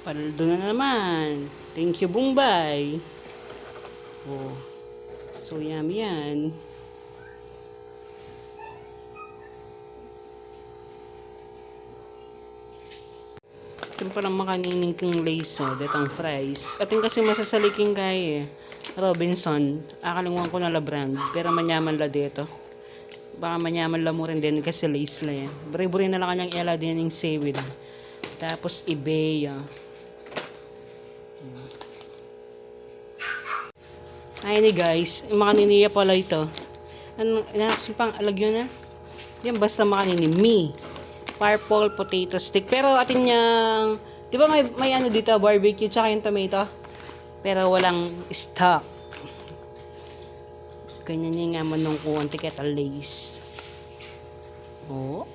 Paldo na naman. Thank you, Bombay. Oh, so yummy yan. Ito parang makanining kong lace, oh. Detang fries. Ating kasi masasaliking kaya eh. Robinson. Akalinguan ko na la brand. Pero manyaman la dito. Baka manyaman la mo rin din kasi lace la yan. Bari-bari na lang kanyang iala din yung seaweed. Tapos Ibea. Ay ni guys. Yung makaniniya pala ito. Ano, inaksin pang alagyan na? Yan basta makanini. Me. Purple potato stick. Pero atin niyang, di ba may ano dito, barbecue tsaka yung tomato? Pero walang stock. Ganyan yung nga manong kuwan tiket a lace. Oh.